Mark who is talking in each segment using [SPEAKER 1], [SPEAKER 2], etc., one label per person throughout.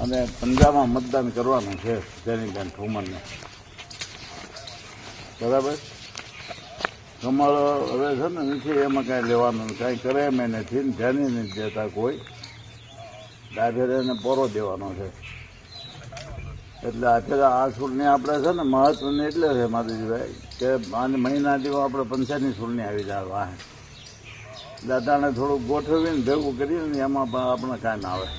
[SPEAKER 1] અને પંજાબમાં મતદાન કરવાનું છે જેનીબેન ઠુમરને. બરાબર, કમળ હવે છે ને નથી, એમાં કાંઈ લેવાનું કાંઈ કરે એમ નથી, ધ્યાન નથી દેતા કોઈ, ડાયરેક્ટ એને પોરો દેવાનો છે. એટલે અત્યારે આ ચૂંટણી આપણે છે ને મહત્વની એટલે છે માધુજીભાઈ કે આની મહિનાથી આપણે પંચાયતની ચૂંટણી આવી જાય વાહે, દાદાને થોડુંક ગોઠવીને ભેગું કરીને એમાં પણ આપણે કાંઈ ના આવે.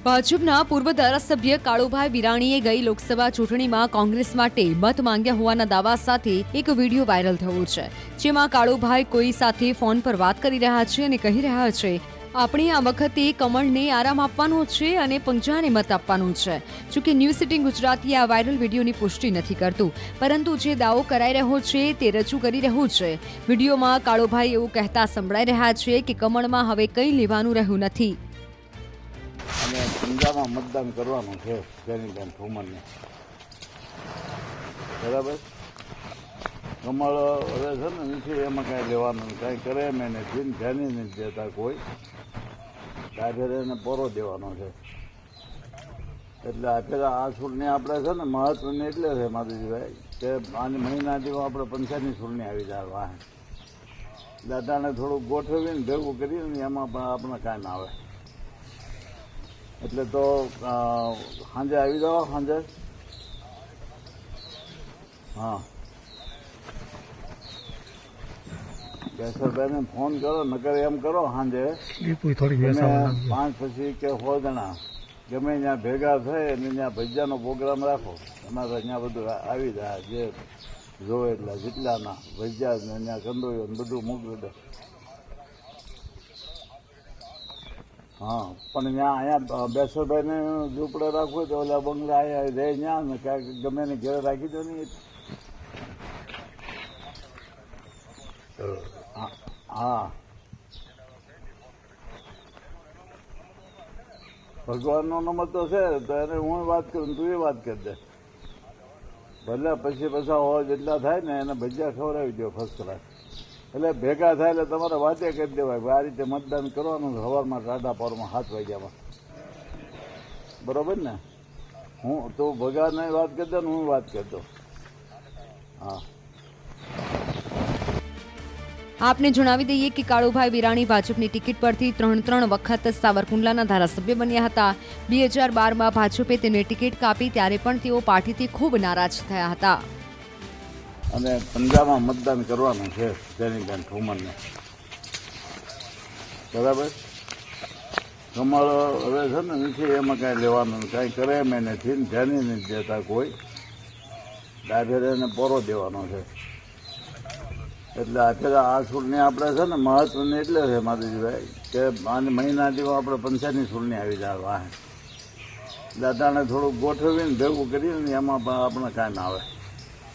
[SPEAKER 2] ભાજપના પૂર્વ ધારાસભ્ય કાળુભાઈ વિરાણીએ ગઈ લોકસભા ચૂંટણીમાં કોંગ્રેસ માટે મત માંગ્યા હોવાના દાવા સાથે એક વિડીયો વાયરલ થયો છે, જેમાં કાળુભાઈ કોઈ સાથે ફોન પર વાત કરી રહ્યા છે અને કહી રહ્યા છે, આપણે આ વખતે કમળને આરામ આપવાનો છે અને પંજાને મત આપવાનો છે. જોકે ન્યૂઝ 18 ગુજરાતી આ વાયરલ વિડીયોની પુષ્ટિ નથી કરતું, પરંતુ જે દાવો કરાઈ રહ્યો છે તે રજૂ કરી રહ્યું છે. વિડીયોમાં કાળુભાઈ એવું કહેતા સંભળાઈ રહ્યા છે કે કમળમાં હવે કંઈ લેવાનું રહ્યું નથી
[SPEAKER 1] અને પંજાબમાં મતદાન કરવાનું છે જેનીબેન ઠુમરને. બરાબર, કમળ હવે છે ને નથી, એમાં કાંઈ લેવાનું કાંઈ કરે એમ નથી, ધ્યાન નથી દેતા કોઈ, ડાયરેક્ટ એને પોરો દેવાનો છે. એટલે અત્યારે આ ચૂંટણી આપણે છે ને મહત્વની એટલે છે માધુજીભાઈ કે આની મહિનાથી આપણે પંચાયતની ચૂંટણી આવી જાય વાહે, દાદાને થોડુંક ગોઠવીને ભેગું કરીને એમાં પણ આપણે કાંઈ ના આવે. એટલે તો સાંજે આવી જાઓ, સાંજે. હા, કેશરભાઈને ફોન કરો, નકર એમ કરો સાંજે 5 પછી કે 6 જણા ગમે ત્યાં ભેગા થાય અને ત્યાં ભજીયાનો પ્રોગ્રામ રાખો. અમારે અહીંયા બધું આવી જાય, જે જોવે એટલા જેટલાના ભજીયા ને ત્યાં કંદોયો ને બધું મૂકી દે. હા, પણ ત્યાં અહીંયા બેસરભાઈને ઝૂંપડે રાખવું તો ઓલા બંગલા અહીંયા રહે ત્યાં ને કાંઈક ગમે ને ઘેર રાખી દો ને. હા, ભગવાનનો નંબર તો છે, તો એને હું વાત કરું તું એ વાત કરી દે ભલે. પછી પાછા હોય જેટલા થાય ને એને ભજીયા ખવડાવી દો ફર્સ્ટ ક્લાસ. એટલે ભેગા થાય એટલે તમારે વાતે કરી દેવાય આ રીતે મતદાન કરવાનું સવારમાં ટાટા પાવરમાં 7 વાગ્યામાં. બરોબર ને? હું તો ભગાને વાત કરી દો ને હું વાત કરી દઉં. હા,
[SPEAKER 2] આપને જણાવી દઈએ કે કાળુભાઈ વિરાણી ભાજપની ટિકિટ પરથી 3 વખત સાવરકુંડલાના ધારાસભ્ય બન્યા હતા. 2012માં ભાજપે તેને ટિકિટ કાપી ત્યારે પણ તેઓ પાર્ટીથી ખૂબ નારાજ થયા હતા.
[SPEAKER 1] અને પંજાબમાં મતદાન કરવાનું છે જેનીબેન ઠુમરને. બરાબર, કમળ હવે છે ને નથી, એમાં કાંઈ લેવાનું કાંઈ કરે એમ નથી, ધ્યાન નથી દેતા કોઈ, ડાયરેક્ટ એને પોરો દેવાનો છે. એટલે અત્યારે આ ચૂંટણી આપણે છે ને મહત્વની એટલે છે માધુજીભાઈ કે આની મહિનાથી આપણે પંચાયતની ચૂંટણી આવી જાય વાહે, દાદાને થોડુંક ગોઠવીને ભેગું કરીને એમાં પણ આપણે કાંઈ ના આવે.